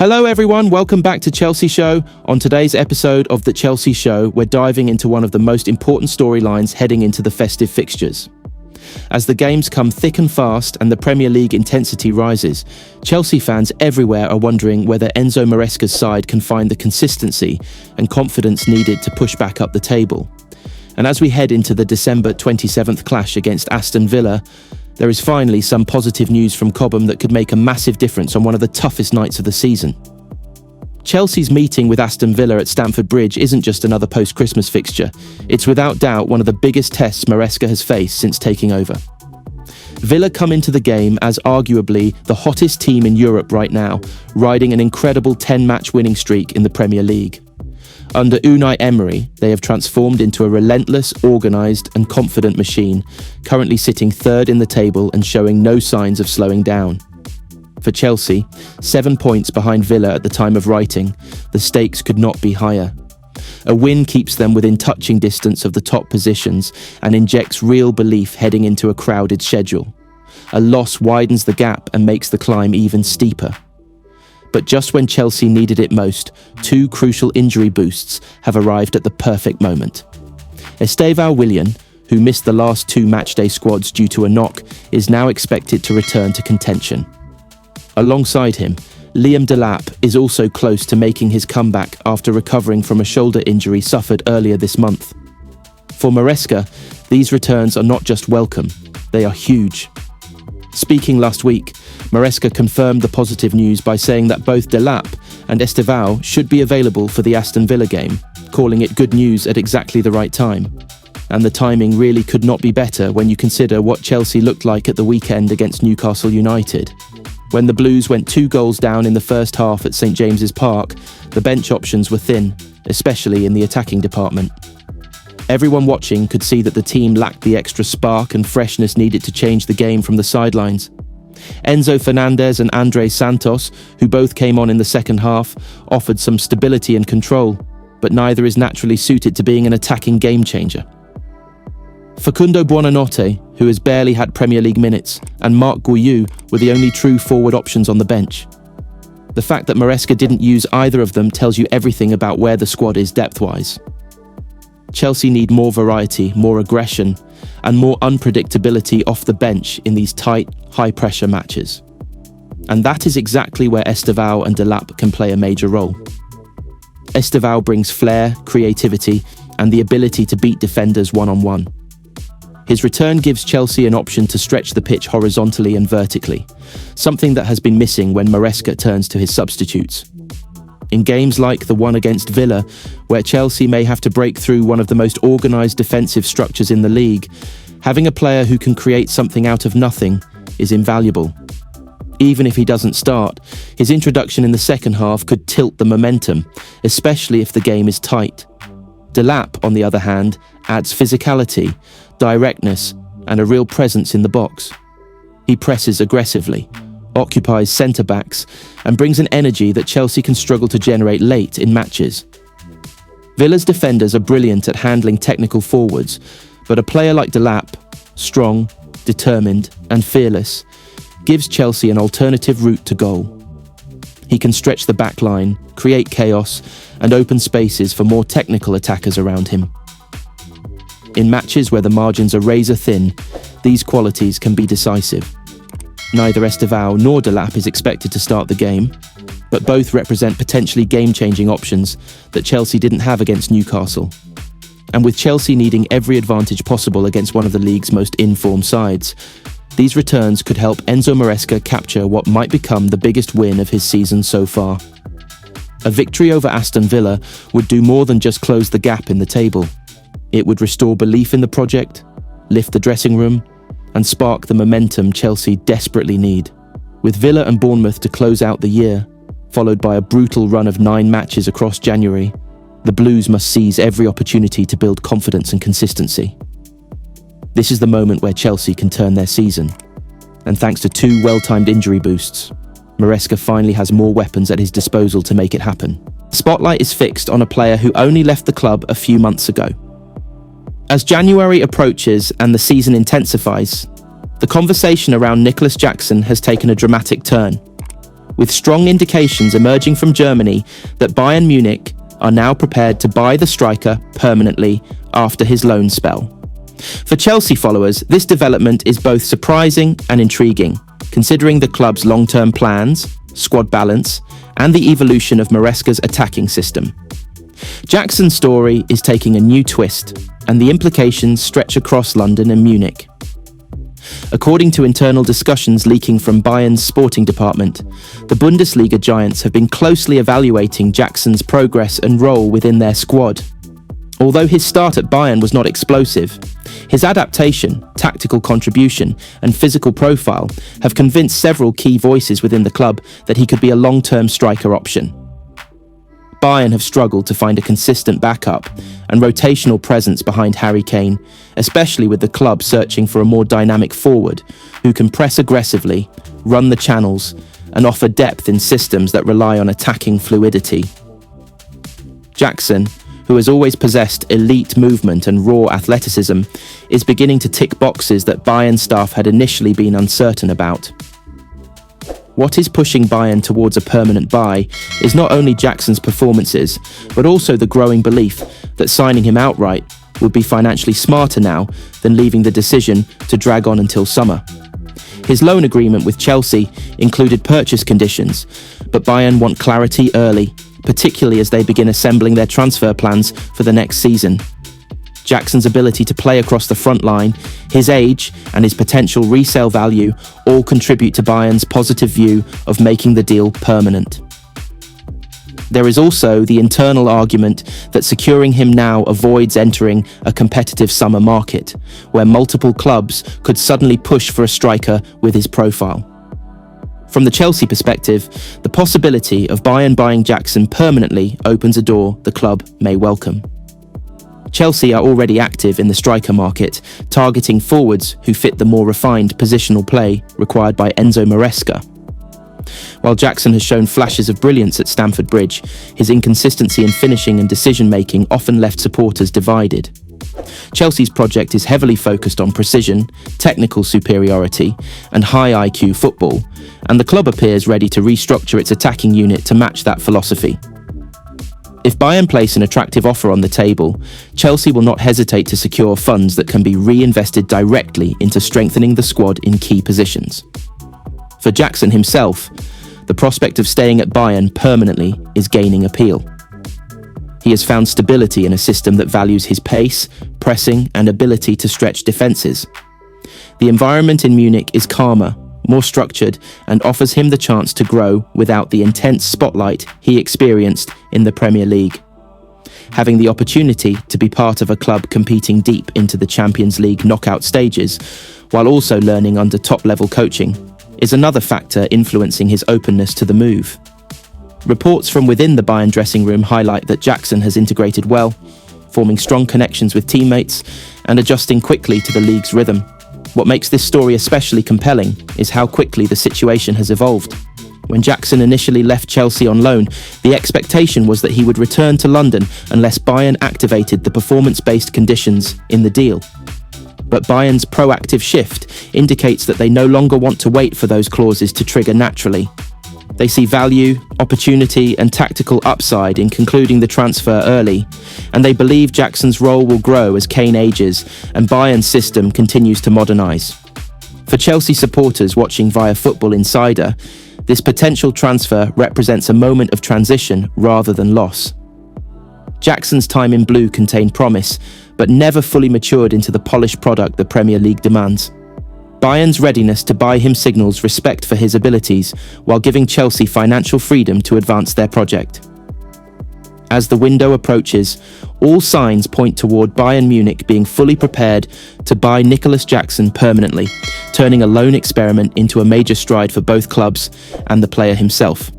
Hello everyone, welcome back to Chelsea Show. On today's episode of The Chelsea Show, we're diving into one of the most important storylines heading into the festive fixtures. As the games come thick and fast and the Premier League intensity rises, Chelsea fans everywhere are wondering whether Enzo Maresca's side can find the consistency and confidence needed to push back up the table. And as we head into the December 27th clash against Aston Villa, there is finally some positive news from Cobham that could make a massive difference on one of the toughest nights of the season. Chelsea's meeting with Aston Villa at Stamford Bridge isn't just another post-Christmas fixture. It's without doubt one of the biggest tests Maresca has faced since taking over. Villa come into the game as arguably the hottest team in Europe right now, riding an incredible 10-match winning streak in the Premier League. Under Unai Emery, they have transformed into a relentless, organised and confident machine, currently sitting third in the table and showing no signs of slowing down. For Chelsea, 7 points behind Villa at the time of writing, the stakes could not be higher. A win keeps them within touching distance of the top positions and injects real belief heading into a crowded schedule. A loss widens the gap and makes the climb even steeper. But just when Chelsea needed it most, two crucial injury boosts have arrived at the perfect moment. Estevao Willian, who missed the last two matchday squads due to a knock, is now expected to return to contention. Alongside him, Liam Delap is also close to making his comeback after recovering from a shoulder injury suffered earlier this month. For Maresca, these returns are not just welcome, they are huge. Speaking last week, Maresca confirmed the positive news by saying that both Delap and Estevao should be available for the Aston Villa game, calling it good news at exactly the right time. And the timing really could not be better when you consider what Chelsea looked like at the weekend against Newcastle United. When the Blues went 2 goals down in the first half at St James's Park, the bench options were thin, especially in the attacking department. Everyone watching could see that the team lacked the extra spark and freshness needed to change the game from the sidelines. Enzo Fernandez and Andres Santos, who both came on in the second half, offered some stability and control, but neither is naturally suited to being an attacking game changer. Facundo Buonanotte, who has barely had Premier League minutes, and Marc Guiu were the only true forward options on the bench. The fact that Maresca didn't use either of them tells you everything about where the squad is depth-wise. Chelsea need more variety, more aggression, and more unpredictability off the bench in these tight, high-pressure matches. And that is exactly where Estevao and Delap can play a major role. Estevao brings flair, creativity, and the ability to beat defenders one-on-one. His return gives Chelsea an option to stretch the pitch horizontally and vertically, something that has been missing when Maresca turns to his substitutes. In games like the one against Villa, where Chelsea may have to break through one of the most organised defensive structures in the league, having a player who can create something out of nothing is invaluable. Even if he doesn't start, his introduction in the second half could tilt the momentum, especially if the game is tight. Delap, on the other hand, adds physicality, directness, and a real presence in the box. He presses aggressively, occupies centre-backs, and brings an energy that Chelsea can struggle to generate late in matches. Villa's defenders are brilliant at handling technical forwards, but a player like Delap, strong, determined, and fearless, gives Chelsea an alternative route to goal. He can stretch the back line, create chaos, and open spaces for more technical attackers around him. In matches where the margins are razor thin, these qualities can be decisive. Neither Estevao nor Delap is expected to start the game, but both represent potentially game-changing options that Chelsea didn't have against Newcastle. And with Chelsea needing every advantage possible against one of the league's most in-form sides, these returns could help Enzo Maresca capture what might become the biggest win of his season so far. A victory over Aston Villa would do more than just close the gap in the table. It would restore belief in the project, lift the dressing room, and spark the momentum Chelsea desperately need. With Villa and Bournemouth to close out the year, followed by a brutal run of 9 matches across January, the Blues must seize every opportunity to build confidence and consistency. This is the moment where Chelsea can turn their season. And thanks to 2 well-timed injury boosts, Maresca finally has more weapons at his disposal to make it happen. The spotlight is fixed on a player who only left the club a few months ago. As January approaches and the season intensifies, the conversation around Nicholas Jackson has taken a dramatic turn. with strong indications emerging from Germany that Bayern Munich are now prepared to buy the striker permanently after his loan spell. For Chelsea followers, this development is both surprising and intriguing, considering the club's long-term plans, squad balance, and the evolution of Maresca's attacking system. Jackson's story is taking a new twist, and the implications stretch across London and Munich. According to internal discussions leaking from Bayern's sporting department, the Bundesliga giants have been closely evaluating Jackson's progress and role within their squad. Although his start at Bayern was not explosive, his adaptation, tactical contribution, and physical profile have convinced several key voices within the club that he could be a long-term striker option. Bayern have struggled to find a consistent backup and rotational presence behind Harry Kane, especially with the club searching for a more dynamic forward who can press aggressively, run the channels, and offer depth in systems that rely on attacking fluidity. Jackson, who has always possessed elite movement and raw athleticism, is beginning to tick boxes that Bayern staff had initially been uncertain about. What is pushing Bayern towards a permanent buy is not only Jackson's performances, but also the growing belief that signing him outright would be financially smarter now than leaving the decision to drag on until summer. His loan agreement with Chelsea included purchase conditions, but Bayern want clarity early, particularly as they begin assembling their transfer plans for the next season. Jackson's ability to play across the front line, his age, and his potential resale value all contribute to Bayern's positive view of making the deal permanent. There is also the internal argument that securing him now avoids entering a competitive summer market, where multiple clubs could suddenly push for a striker with his profile. From the Chelsea perspective, the possibility of Bayern buying Jackson permanently opens a door the club may welcome. Chelsea are already active in the striker market, targeting forwards who fit the more refined positional play required by Enzo Maresca. While Jackson has shown flashes of brilliance at Stamford Bridge, his inconsistency in finishing and decision-making often left supporters divided. Chelsea's project is heavily focused on precision, technical superiority, and high IQ football, and the club appears ready to restructure its attacking unit to match that philosophy. If Bayern place an attractive offer on the table, Chelsea will not hesitate to secure funds that can be reinvested directly into strengthening the squad in key positions. For Jackson himself, the prospect of staying at Bayern permanently is gaining appeal. He has found stability in a system that values his pace, pressing, and ability to stretch defences. The environment in Munich is calmer, more structured, and offers him the chance to grow without the intense spotlight he experienced in the Premier League. Having the opportunity to be part of a club competing deep into the Champions League knockout stages, while also learning under top-level coaching, is another factor influencing his openness to the move. Reports from within the Bayern dressing room highlight that Jackson has integrated well, forming strong connections with teammates and adjusting quickly to the league's rhythm. What makes this story especially compelling is how quickly the situation has evolved. When Jackson initially left Chelsea on loan, the expectation was that he would return to London unless Bayern activated the performance-based conditions in the deal. But Bayern's proactive shift indicates that they no longer want to wait for those clauses to trigger naturally. They see value, opportunity, and tactical upside in concluding the transfer early, and they believe Jackson's role will grow as Kane ages and Bayern's system continues to modernise. For Chelsea supporters watching via Football Insider, this potential transfer represents a moment of transition rather than loss. Jackson's time in blue contained promise, but never fully matured into the polished product the Premier League demands. Bayern's readiness to buy him signals respect for his abilities, while giving Chelsea financial freedom to advance their project. As the window approaches, all signs point toward Bayern Munich being fully prepared to buy Nicolas Jackson permanently, turning a loan experiment into a major stride for both clubs and the player himself.